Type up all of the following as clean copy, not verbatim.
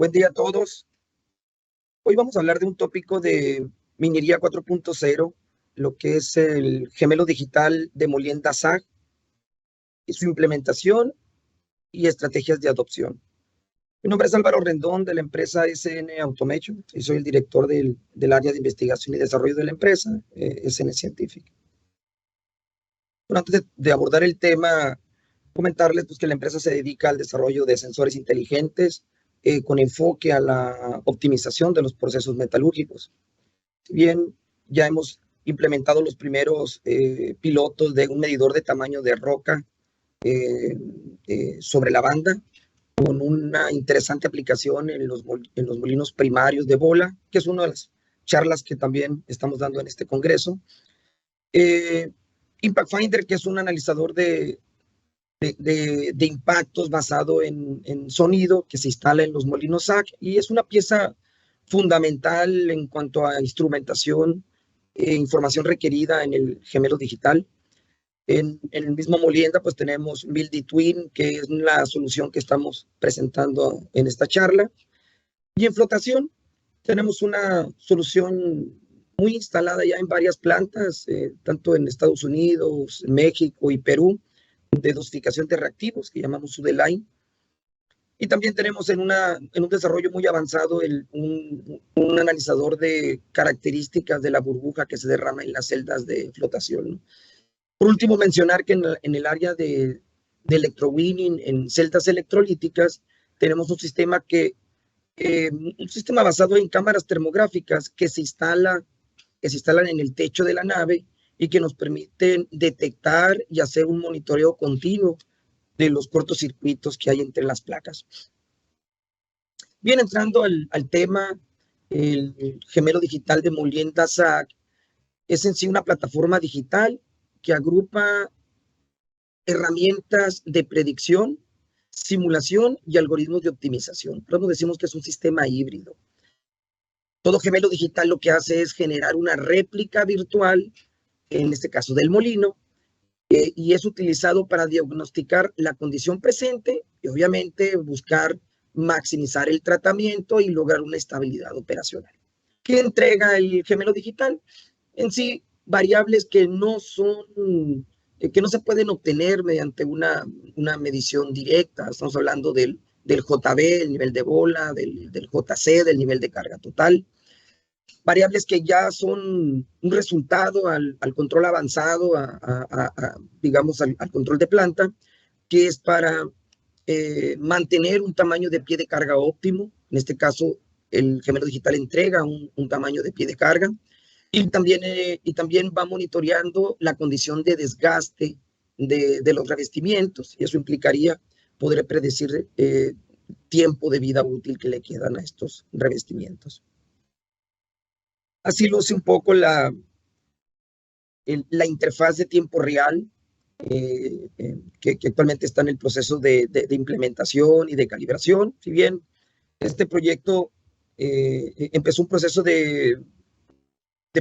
Buen día a todos. Hoy vamos a hablar de un tópico de minería 4.0, lo que es el gemelo digital de Molienda SAG, y su implementación y estrategias de adopción. Mi nombre es Álvaro Rendón, de la empresa SN Automation, y soy el director del área de investigación y desarrollo de la empresa, SN Scientific. Bueno, antes de abordar el tema, comentarles que la empresa se dedica al desarrollo de sensores inteligentes con enfoque a la optimización de los procesos metalúrgicos. Si bien ya hemos implementado los primeros pilotos de un medidor de tamaño de roca sobre la banda, con una interesante aplicación en los molinos primarios de bola, que es una de las charlas que también estamos dando en este congreso. Impact Finder, que es un analizador de impactos basado en sonido que se instala en los molinos SAG, y es una pieza fundamental en cuanto a instrumentación e información requerida en el gemelo digital. En el mismo Molienda pues tenemos Buildy Twin, que es la solución que estamos presentando en esta charla. Y en flotación tenemos una solución muy instalada ya en varias plantas, tanto en Estados Unidos, México y Perú, de dosificación de reactivos que llamamos Sudeline. Y también tenemos en un desarrollo muy avanzado un analizador de características de la burbuja que se derrama en las celdas de flotación, ¿no? Por último, mencionar que en el área de electrowinning, en celdas electrolíticas, tenemos un sistema basado en cámaras termográficas que se instalan en el techo de la nave y que nos permiten detectar y hacer un monitoreo continuo de los cortocircuitos que hay entre las placas. Bien, entrando al tema, el gemelo digital de Molienda SAG es en sí una plataforma digital que agrupa herramientas de predicción, simulación y algoritmos de optimización. Por eso decimos que es un sistema híbrido. Todo gemelo digital lo que hace es generar una réplica virtual, en este caso del molino, y es utilizado para diagnosticar la condición presente y obviamente buscar maximizar el tratamiento y lograr una estabilidad operacional. ¿Qué entrega el gemelo digital? En sí, variables que no se pueden obtener mediante una medición directa. Estamos hablando del JB, el nivel de bola, del JC, del nivel de carga total. Variables que ya son un resultado al control avanzado, digamos, al control de planta, que es para mantener un tamaño de pie de carga óptimo. En este caso, el gemelo digital entrega un tamaño de pie de carga, y también va monitoreando la condición de desgaste de los revestimientos, y eso implicaría poder predecir tiempo de vida útil que le quedan a estos revestimientos. Así luce un poco la interfaz de tiempo real que actualmente está en el proceso de implementación y de calibración. Si bien este proyecto empezó un proceso de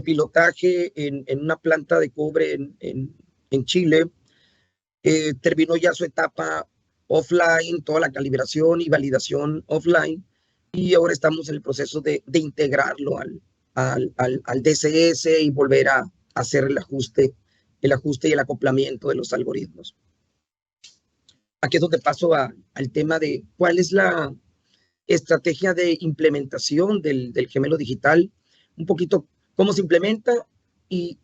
pilotaje en una planta de cobre en Chile, terminó ya su etapa offline, toda la calibración y validación offline, y ahora estamos en el proceso de integrarlo al DCS y volver a hacer el ajuste y el acoplamiento de los algoritmos. Aquí es donde paso al tema de cuál es la estrategia de implementación del gemelo digital, un poquito cómo se implementa y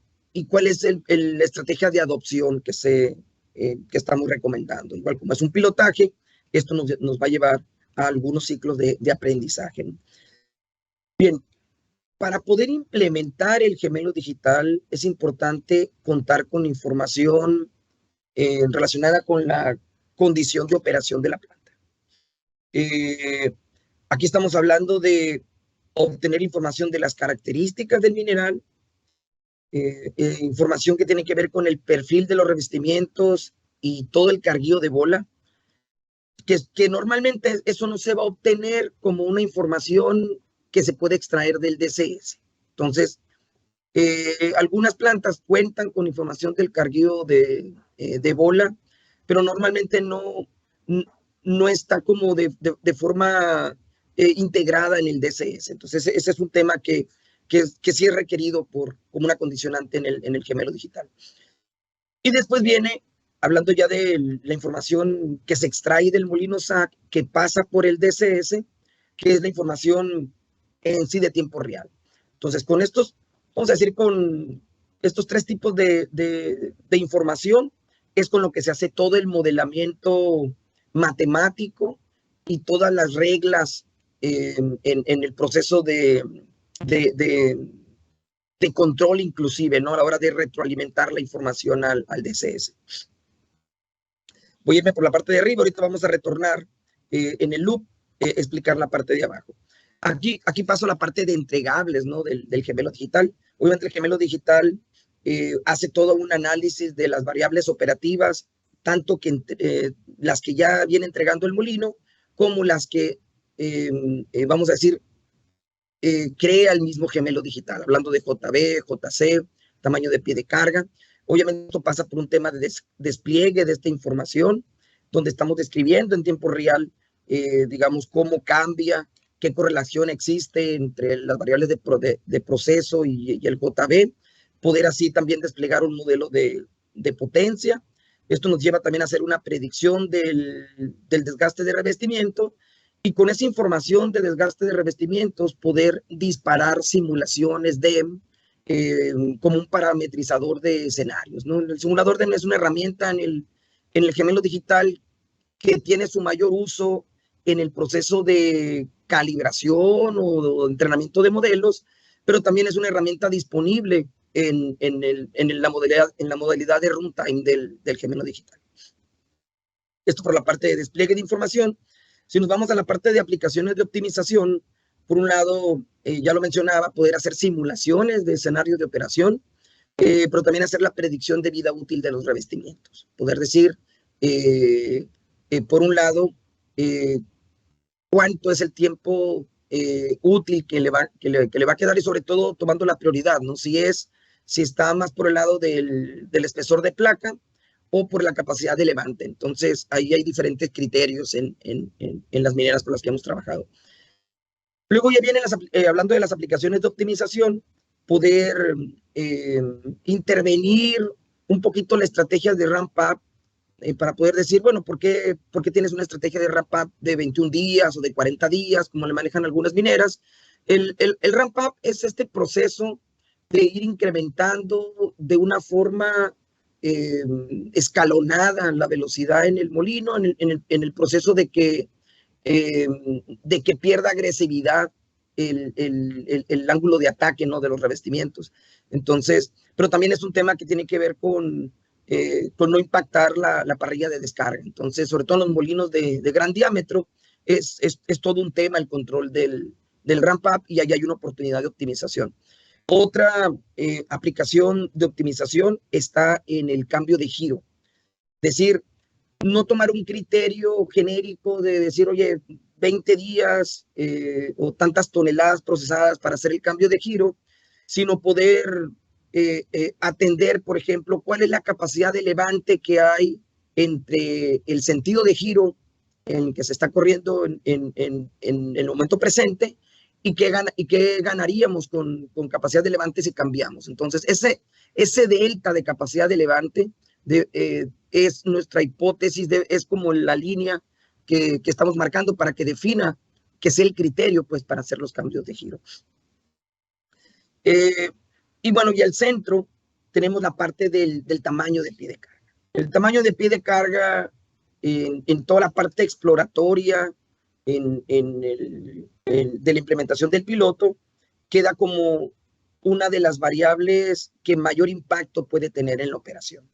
cuál es la estrategia de adopción que estamos recomendando. Igual, como es un pilotaje, esto nos va a llevar a algunos ciclos de aprendizaje, ¿no? Bien, para poder implementar el gemelo digital es importante contar con información relacionada con la condición de operación de la planta. Aquí estamos hablando de obtener información de las características del mineral, información que tiene que ver con el perfil de los revestimientos y todo el carguío de bola, que normalmente eso no se va a obtener como una información que se puede extraer del DCS. Entonces, algunas plantas cuentan con información del carguío de bola, pero normalmente no está como de forma integrada en el DCS. Entonces, ese es un tema que sí es requerido como una condicionante en el gemelo digital. Y después viene, hablando ya de la información que se extrae del molino SAC, que pasa por el DCS, que es la información en sí de tiempo real. Entonces, con estos, vamos a decir, con estos tres tipos de información, es con lo que se hace todo el modelamiento matemático y todas las reglas en el proceso de control inclusive, ¿no? A la hora de retroalimentar la información al DCS. Voy a irme por la parte de arriba, ahorita vamos a retornar en el loop, explicar la parte de abajo. Aquí paso a la parte de entregables, ¿no? Del gemelo digital. Obviamente el gemelo digital hace todo un análisis de las variables operativas, tanto que las que ya viene entregando el molino, como las que, vamos a decir, crea el mismo gemelo digital, hablando de JB, JC, tamaño de pie de carga. Obviamente esto pasa por un tema de despliegue de esta información, donde estamos describiendo en tiempo real, digamos, cómo cambia, qué correlación existe entre las variables de proceso y el JB, poder así también desplegar un modelo de potencia. Esto nos lleva también a hacer una predicción del desgaste de revestimiento, y con esa información de desgaste de revestimientos poder disparar simulaciones DEM como un parametrizador de escenarios, ¿no? El simulador DEM es una herramienta en el gemelo digital que tiene su mayor uso en el proceso de calibración o entrenamiento de modelos, pero también es una herramienta disponible en la modalidad de runtime del gemelo digital. Esto por la parte de despliegue de información. Si nos vamos a la parte de aplicaciones de optimización, por un lado, ya lo mencionaba, poder hacer simulaciones de escenarios de operación, pero también hacer la predicción de vida útil de los revestimientos. Poder decir, por un lado, cuánto es el tiempo útil que le va a quedar, y sobre todo tomando la prioridad, ¿no? Si está más por el lado del espesor de placa o por la capacidad de levante. Entonces, ahí hay diferentes criterios en las mineras con las que hemos trabajado. Luego ya vienen, hablando de las aplicaciones de optimización, poder intervenir un poquito las estrategias de ramp-up para poder decir, bueno, ¿por qué tienes una estrategia de ramp-up de 21 días o de 40 días, como le manejan algunas mineras? El ramp-up es este proceso de ir incrementando de una forma escalonada la velocidad en el molino, en el proceso de que pierda agresividad el ángulo de ataque, ¿no? De los revestimientos. Entonces, pero también es un tema que tiene que ver con no impactar la parrilla de descarga. Entonces, sobre todo en los molinos de gran diámetro, es todo un tema el control del ramp-up, y ahí hay una oportunidad de optimización. Otra aplicación de optimización está en el cambio de giro. Es decir, no tomar un criterio genérico de decir, oye, 20 días o tantas toneladas procesadas para hacer el cambio de giro, sino poder atender, por ejemplo, cuál es la capacidad de levante que hay entre el sentido de giro en que se está corriendo en el momento presente, y qué ganaríamos con capacidad de levante si cambiamos. Entonces, ese delta de capacidad de levante es nuestra hipótesis, es como la línea que estamos marcando para que defina, que sea el criterio, pues, para hacer los cambios de giro. Y bueno, y al centro tenemos la parte del tamaño de pie de carga. El tamaño de pie de carga en toda la parte exploratoria de la implementación del piloto queda como una de las variables que mayor impacto puede tener en la operación.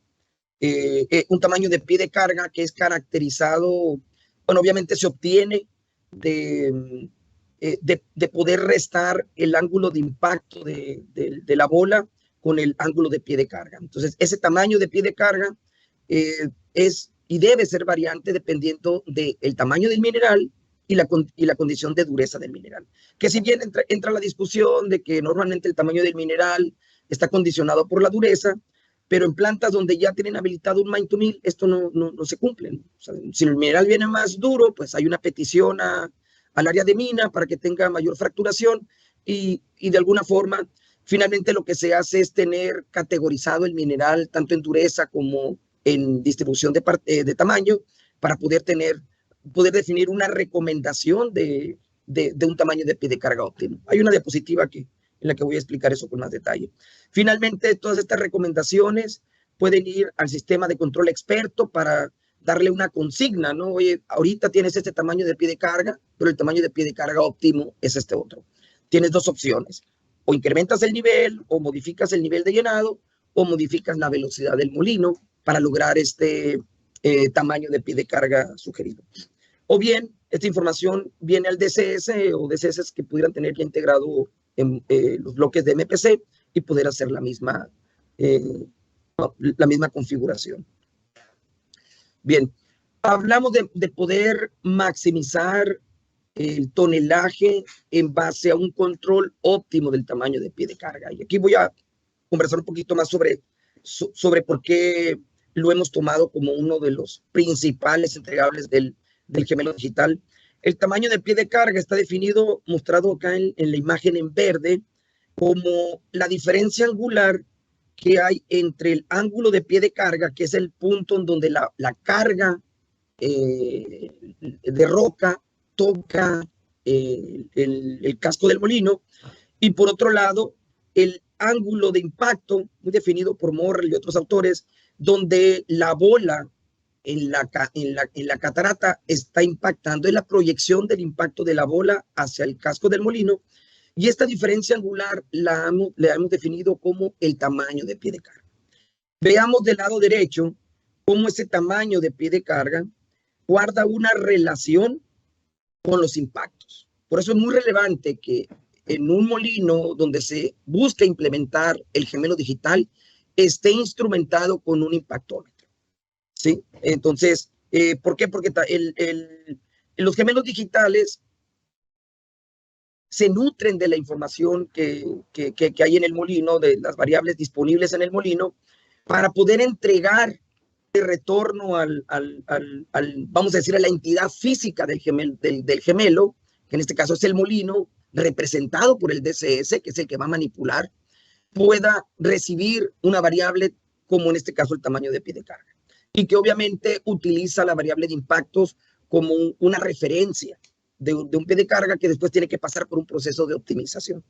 Un tamaño de pie de carga que es caracterizado, bueno, obviamente se obtiene de poder restar el ángulo de impacto de la bola con el ángulo de pie de carga. Entonces, ese tamaño de pie de carga es y debe ser variante dependiendo del tamaño del mineral y la condición de dureza del mineral. Que si bien entra la discusión de que normalmente el tamaño del mineral está condicionado por la dureza, pero en plantas donde ya tienen habilitado un mine to mill, esto no se cumple. O sea, si el mineral viene más duro, pues hay una petición a al área de mina para que tenga mayor fracturación y de alguna forma, finalmente lo que se hace es tener categorizado el mineral tanto en dureza como en distribución de tamaño para poder definir una recomendación de un tamaño de pie de carga óptimo. Hay una diapositiva aquí en la que voy a explicar eso con más detalle. Finalmente, todas estas recomendaciones pueden ir al sistema de control experto para darle una consigna, ¿no? Oye, ahorita tienes este tamaño de pie de carga, pero el tamaño de pie de carga óptimo es este otro. Tienes dos opciones, o incrementas el nivel, o modificas el nivel de llenado, o modificas la velocidad del molino para lograr este tamaño de pie de carga sugerido. O bien, esta información viene al DCS o DCS que pudieran tener ya integrado en los bloques de MPC y poder hacer la misma configuración. Bien, hablamos de poder maximizar el tonelaje en base a un control óptimo del tamaño de pie de carga. Y aquí voy a conversar un poquito más sobre por qué lo hemos tomado como uno de los principales entregables del gemelo digital. El tamaño de pie de carga está definido, mostrado acá en la imagen en verde, como la diferencia angular que hay entre el ángulo de pie de carga, que es el punto en donde la carga de roca toca el casco del molino, y por otro lado, el ángulo de impacto, muy definido por Morrell y otros autores, donde la bola en la catarata está impactando, en la proyección del impacto de la bola hacia el casco del molino, y esta diferencia angular la hemos definido como el tamaño de pie de carga. Veamos del lado derecho cómo ese tamaño de pie de carga guarda una relación con los impactos. Por eso es muy relevante que en un molino donde se busca implementar el gemelo digital esté instrumentado con un impactómetro, ¿sí? Entonces, ¿por qué? Porque los gemelos digitales se nutren de la información que hay en el molino, de las variables disponibles en el molino, para poder entregar el retorno vamos a decir, a la entidad física del gemelo, que en este caso es el molino, representado por el DCS, que es el que va a manipular, pueda recibir una variable como en este caso el tamaño de pie de carga, y que obviamente utiliza la variable de impactos como una referencia de un pie de carga que después tiene que pasar por un proceso de optimización.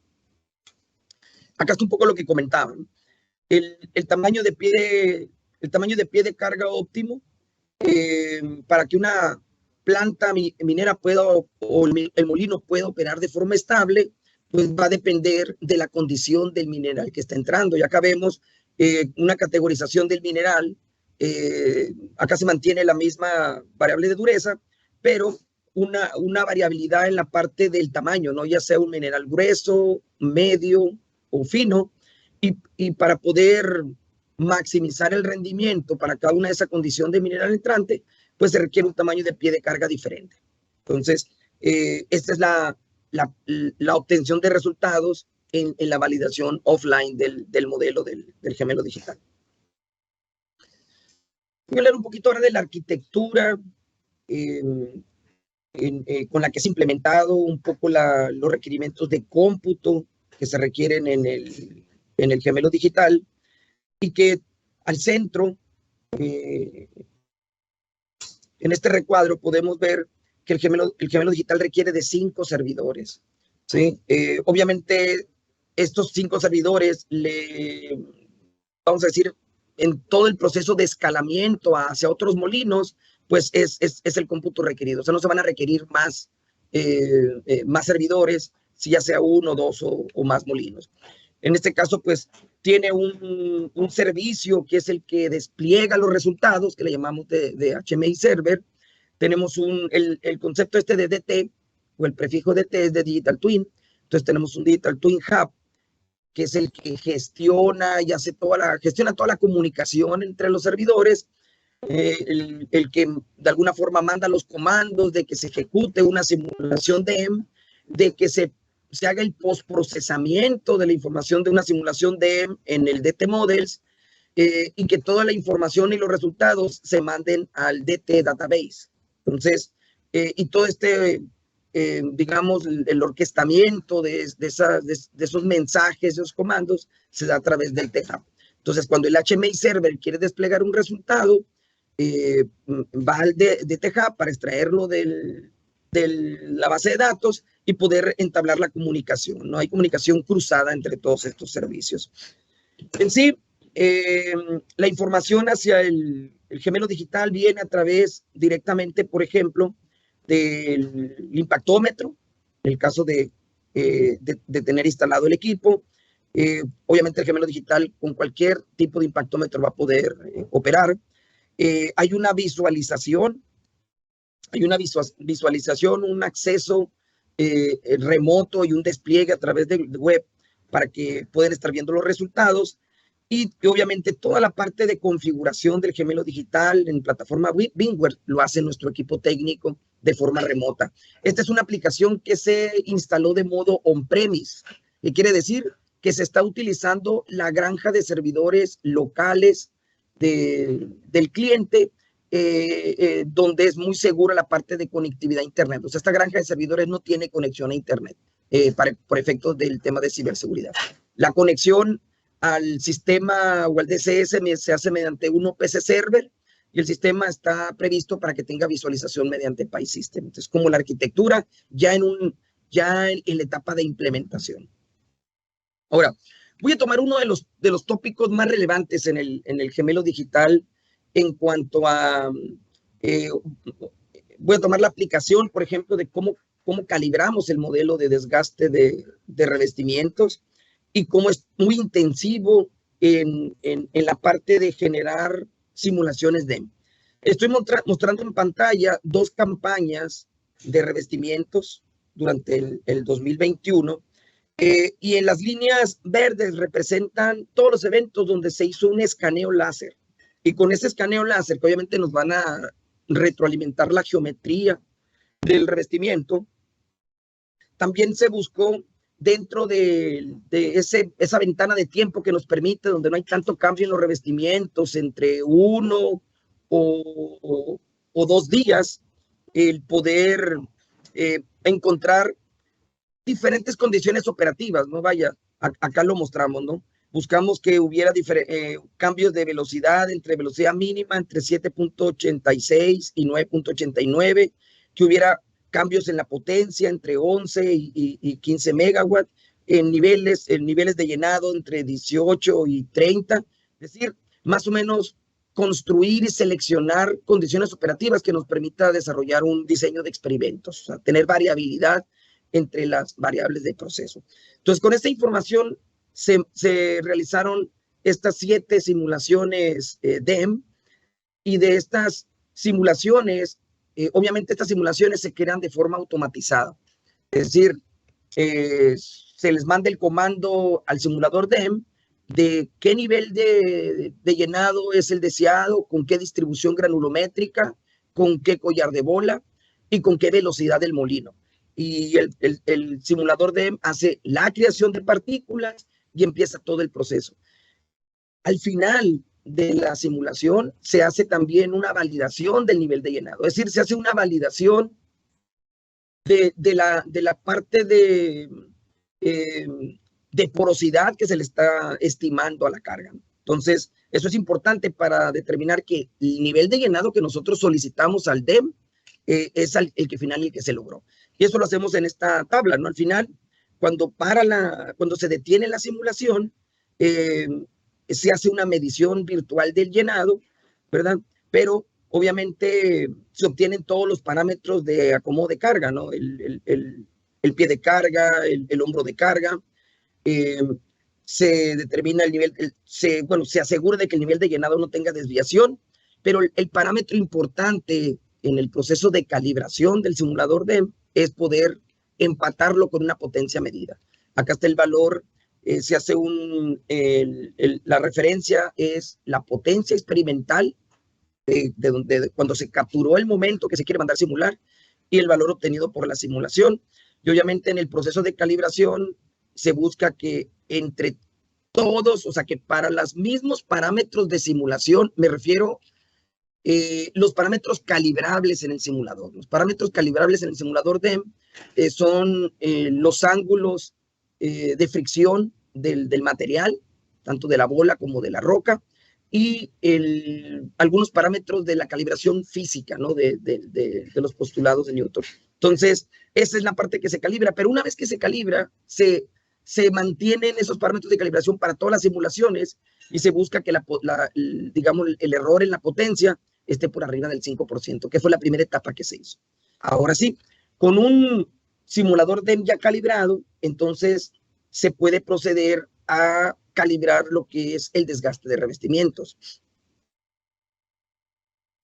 Acá está un poco lo que comentaban. El tamaño de pie de carga óptimo, para que una planta minera pueda, o el molino pueda operar de forma estable, pues va a depender de la condición del mineral que está entrando. Y acá vemos una categorización del mineral. Acá se mantiene la misma variable de dureza, pero una variabilidad en la parte del tamaño, ¿no? Ya sea un mineral grueso, medio o fino, y para poder maximizar el rendimiento para cada una de esas condiciones de mineral entrante, pues se requiere un tamaño de pie de carga diferente. Entonces, esta es la obtención de resultados en la validación offline del modelo del gemelo digital. Voy a hablar un poquito ahora de la arquitectura con la que se ha implementado un poco los requerimientos de cómputo que se requieren en el gemelo digital, y que al centro, en este recuadro, podemos ver que el gemelo digital requiere de 5 servidores, ¿sí? Obviamente, estos 5 servidores, vamos a decir, en todo el proceso de escalamiento hacia otros molinos, pues es el cómputo requerido. O sea, no se van a requerir más servidores, si ya sea 1, 2 o más molinos. En este caso, pues, tiene un servicio que es el que despliega los resultados, que le llamamos de HMI Server. Tenemos el concepto de DT, o el prefijo DT es de Digital Twin. Entonces tenemos un Digital Twin Hub, que es el que gestiona y gestiona toda la comunicación entre los servidores, el que de alguna forma manda los comandos de que se ejecute una simulación DEM, de que se haga el postprocesamiento de la información de una simulación DEM en el DT Models, y que toda la información y los resultados se manden al DT Database. Entonces, y todo este digamos, el orquestamiento de esos mensajes, de esos comandos, se da a través del THAP. Entonces, cuando el HMI server quiere desplegar un resultado, va al de THAP para extraerlo de la base de datos y poder entablar la comunicación, ¿no? Hay comunicación cruzada entre todos estos servicios. En sí, la información hacia el gemelo digital viene a través directamente, por ejemplo, del impactómetro, en el caso de tener instalado el equipo. Obviamente el gemelo digital con cualquier tipo de impactómetro va a poder operar. Hay una visualización, un acceso remoto y un despliegue a través del web para que puedan estar viendo los resultados. Y obviamente toda la parte de configuración del gemelo digital en plataforma VMware lo hace nuestro equipo técnico de forma remota. Esta es una aplicación que se instaló de modo on-premise, que quiere decir que se está utilizando la granja de servidores locales del cliente, donde es muy segura la parte de conectividad a Internet. O sea, esta granja de servidores no tiene conexión a Internet por efectos del tema de ciberseguridad. La conexión al sistema o al DCS se hace mediante un OPC server y el sistema está previsto para que tenga visualización mediante PI System. Entonces, como la arquitectura ya en la etapa de implementación. Ahora, voy a tomar uno de los tópicos más relevantes en el gemelo digital en cuanto a, voy a tomar la aplicación, por ejemplo, de cómo calibramos el modelo de desgaste de revestimientos y cómo es muy intensivo en la parte de generar simulaciones DEM. Estoy mostrando en pantalla 2 campañas de revestimientos durante el 2021 y en las líneas verdes representan todos los eventos donde se hizo un escaneo láser. Y con ese escaneo láser, que obviamente nos van a retroalimentar la geometría del revestimiento, también se buscó dentro de esa ventana de tiempo que nos permite, donde no hay tanto cambio en los revestimientos, entre 1 o 2 días, el poder encontrar diferentes condiciones operativas, ¿no? Vaya, acá lo mostramos, ¿no? Buscamos que hubiera cambios de velocidad, entre velocidad mínima entre 7.86 y 9.89, que hubiera cambios en la potencia entre 11 y 15 megawatts, en niveles de llenado entre 18 y 30, es decir, más o menos construir y seleccionar condiciones operativas que nos permita desarrollar un diseño de experimentos, o sea, tener variabilidad entre las variables de proceso. Entonces, con esta información se realizaron estas 7 simulaciones DEM, y de estas simulaciones, obviamente estas simulaciones se crean de forma automatizada. Es decir, se les manda el comando al simulador DEM de qué nivel de llenado es el deseado, con qué distribución granulométrica, con qué collar de bola y con qué velocidad del molino. Y el simulador DEM hace la creación de partículas y empieza todo el proceso. Al final de la simulación se hace también una validación del nivel de llenado, es decir, se hace una validación de la parte de porosidad que se le está estimando a la carga. Entonces, eso es importante para determinar que el nivel de llenado que nosotros solicitamos al DEM es el que final y el que se logró. Y eso lo hacemos en esta tabla, ¿no? Al final, cuando se detiene la simulación, se hace una medición virtual del llenado, ¿verdad? Pero obviamente se obtienen todos los parámetros de acomodo de carga, ¿no? El pie de carga, el hombro de carga, se determina el nivel, se asegura de que el nivel de llenado no tenga desviación, pero el parámetro importante en el proceso de calibración del simulador DEM es poder empatarlo con una potencia medida. Acá está el valor, se hace la referencia es la potencia experimental cuando se capturó el momento que se quiere mandar simular y el valor obtenido por la simulación. Y obviamente en el proceso de calibración se busca que entre todos, o sea, que para los mismos parámetros de simulación, me refiero los parámetros calibrables en el simulador. Los parámetros calibrables en el simulador DEM son los ángulos de fricción del material, tanto de la bola como de la roca, y algunos parámetros de la calibración física, ¿no? de los postulados de Newton. Entonces, esa es la parte que se calibra, pero una vez que se calibra, se mantienen esos parámetros de calibración para todas las simulaciones y se busca que digamos, el error en la potencia esté por arriba del 5%, que fue la primera etapa que se hizo. Ahora sí, con un simulador DEM ya calibrado, entonces se puede proceder a calibrar lo que es el desgaste de revestimientos.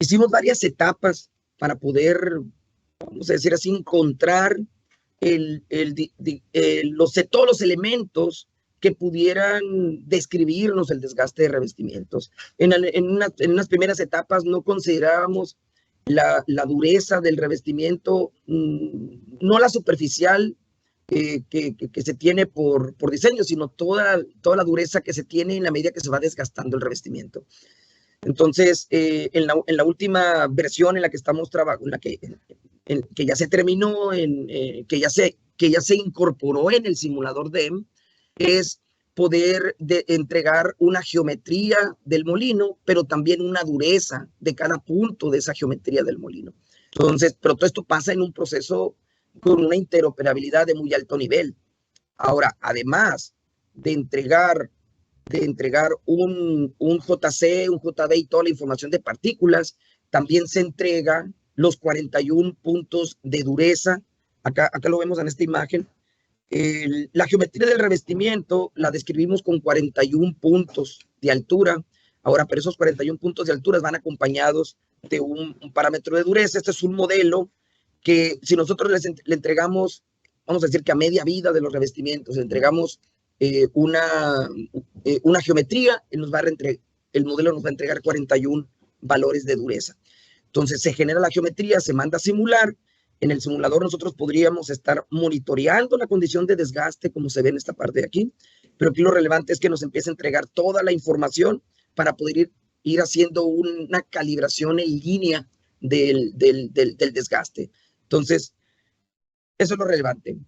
Hicimos varias etapas para poder, vamos a decir así, encontrar todos los elementos que pudieran describirnos el desgaste de revestimientos. En unas primeras etapas no considerábamos la dureza del revestimiento, no la superficial que se tiene por diseño, sino toda la dureza que se tiene en la medida que se va desgastando el revestimiento. Entonces, en la última versión en la que estamos trabajando, que ya se terminó, que ya se incorporó en el simulador DEM, es poder entregar una geometría del molino, pero también una dureza de cada punto de esa geometría del molino. Entonces, pero todo esto pasa en un proceso con una interoperabilidad de muy alto nivel. Ahora, además de entregar un JC, un JB y toda la información de partículas, también se entrega los 41 puntos de dureza. Acá lo vemos en esta imagen. La geometría del revestimiento la describimos con 41 puntos de altura. Ahora, pero esos 41 puntos de altura van acompañados de un parámetro de dureza. Este es un modelo que si nosotros le entregamos, vamos a decir que a media vida de los revestimientos, le entregamos una geometría, el modelo nos va a entregar 41 valores de dureza. Entonces se genera la geometría, se manda a simular. En el simulador nosotros podríamos estar monitoreando la condición de desgaste, como se ve en esta parte de aquí, pero aquí lo relevante es que nos empiece a entregar toda la información para poder ir haciendo una calibración en línea del desgaste. Entonces, eso es lo relevante,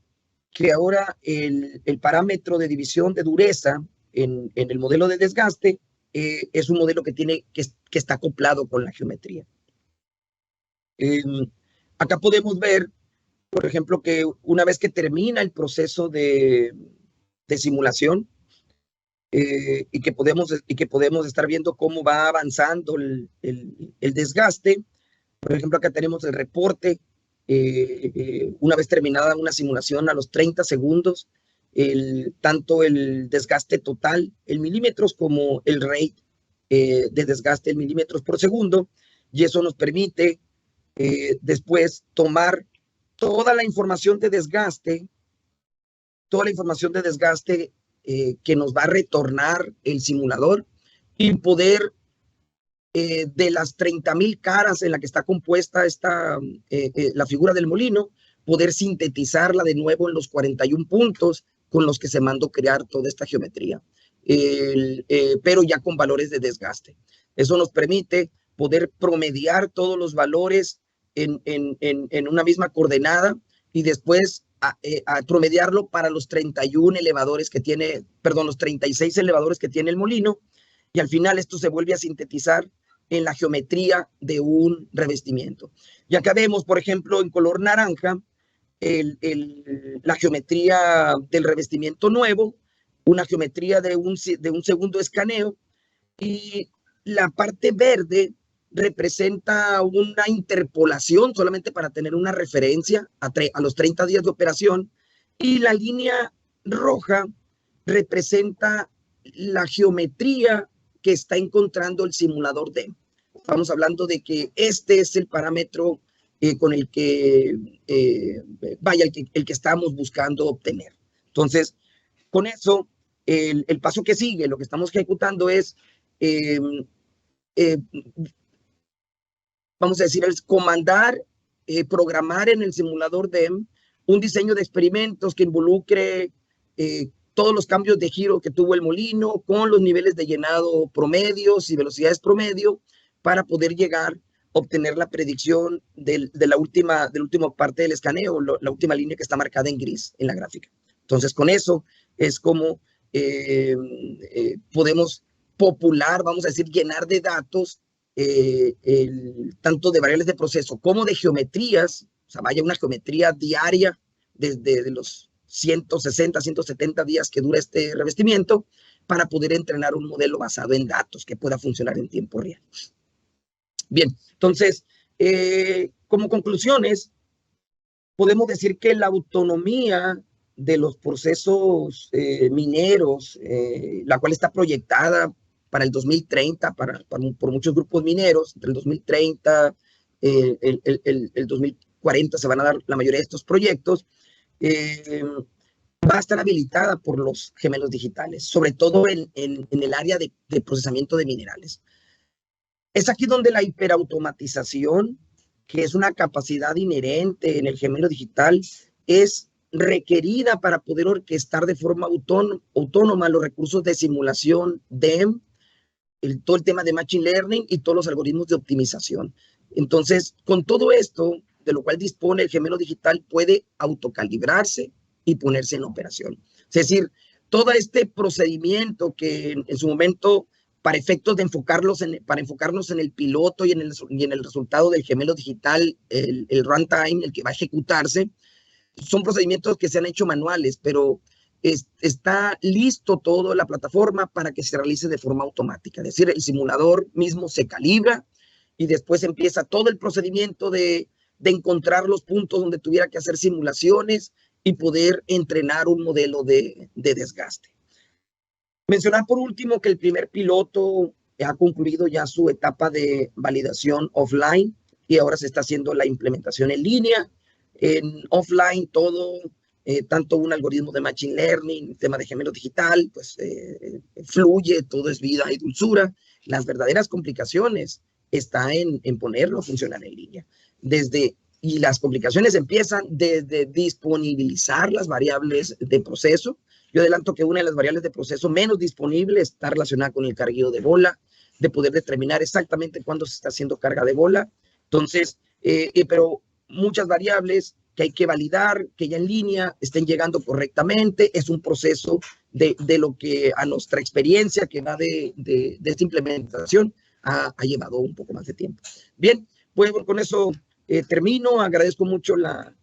que ahora el parámetro de división de dureza en el modelo de desgaste es un modelo que está acoplado con la geometría. Acá podemos ver, por ejemplo, que una vez que termina el proceso de simulación y que podemos estar viendo cómo va avanzando el desgaste, por ejemplo, acá tenemos el reporte, una vez terminada una simulación a los 30 segundos, tanto el desgaste total en milímetros como el rate de desgaste en milímetros por segundo, y eso nos permite después tomar toda la información de desgaste, que nos va a retornar el simulador y poder de las 30,000 caras en la que está compuesta la figura del molino, poder sintetizarla de nuevo en los 41 puntos con los que se mandó crear toda esta geometría, pero ya con valores de desgaste. Eso nos permite poder promediar todos los valores en una misma coordenada y después a promediarlo para los 31 elevadores que tiene, perdón, los 36 elevadores que tiene el molino, y al final esto se vuelve a sintetizar en la geometría de un revestimiento. Y acá vemos, por ejemplo, en color naranja, la geometría del revestimiento nuevo, una geometría de un segundo escaneo, y la parte verde representa una interpolación solamente para tener una referencia a los 30 días de operación, y la línea roja representa la geometría que está encontrando el simulador DEM. Estamos hablando de que este es el parámetro con el que, el que estamos buscando obtener. Entonces, con eso, el paso que sigue, lo que estamos ejecutando es, vamos a decir, es comandar, programar en el simulador DEM un diseño de experimentos que involucre todos los cambios de giro que tuvo el molino con los niveles de llenado promedios y velocidades promedio para poder llegar obtener la predicción de la última parte del escaneo, la última línea que está marcada en gris en la gráfica. Entonces, con eso es como podemos popular, vamos a decir, llenar de datos, tanto de variables de proceso como de geometrías, o sea, vaya una geometría diaria desde los 160, 170 días que dura este revestimiento, para poder entrenar un modelo basado en datos que pueda funcionar en tiempo real. Bien, entonces, como conclusiones, podemos decir que la autonomía de los procesos mineros, la cual está proyectada para el 2030, por muchos grupos mineros, entre el 2030, el 2040 se van a dar la mayoría de estos proyectos, va a estar habilitada por los gemelos digitales, sobre todo en el área de procesamiento de minerales. Es aquí donde la hiperautomatización, que es una capacidad inherente en el gemelo digital, es requerida para poder orquestar de forma autónoma los recursos de simulación, DEM, todo el tema de Machine Learning y todos los algoritmos de optimización. Entonces, con todo esto, de lo cual dispone el gemelo digital, puede autocalibrarse y ponerse en operación. Es decir, todo este procedimiento que en su momento, para efectos de para enfocarnos en el piloto y en el resultado del gemelo digital, el runtime, el que va a ejecutarse, son procedimientos que se han hecho manuales, pero está listo todo la plataforma para que se realice de forma automática. Es decir, el simulador mismo se calibra y después empieza todo el procedimiento de encontrar los puntos donde tuviera que hacer simulaciones y poder entrenar un modelo de desgaste. Mencionar por último que el primer piloto ha concluido ya su etapa de validación offline y ahora se está haciendo la implementación en línea. En offline todo, tanto un algoritmo de Machine Learning, tema de gemelo digital, pues fluye, todo es vida y dulzura. Las verdaderas complicaciones están en ponerlo a funcionar en línea. Y las complicaciones empiezan desde disponibilizar las variables de proceso. Yo adelanto que una de las variables de proceso menos disponible está relacionada con el cargueo de bola, de poder determinar exactamente cuándo se está haciendo carga de bola. Entonces, pero muchas variables que hay que validar, que ya en línea estén llegando correctamente. Es un proceso de lo que a nuestra experiencia que va de esta implementación ha llevado un poco más de tiempo. Bien, pues con eso termino. Agradezco mucho la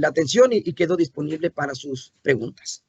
atención y quedo disponible para sus preguntas.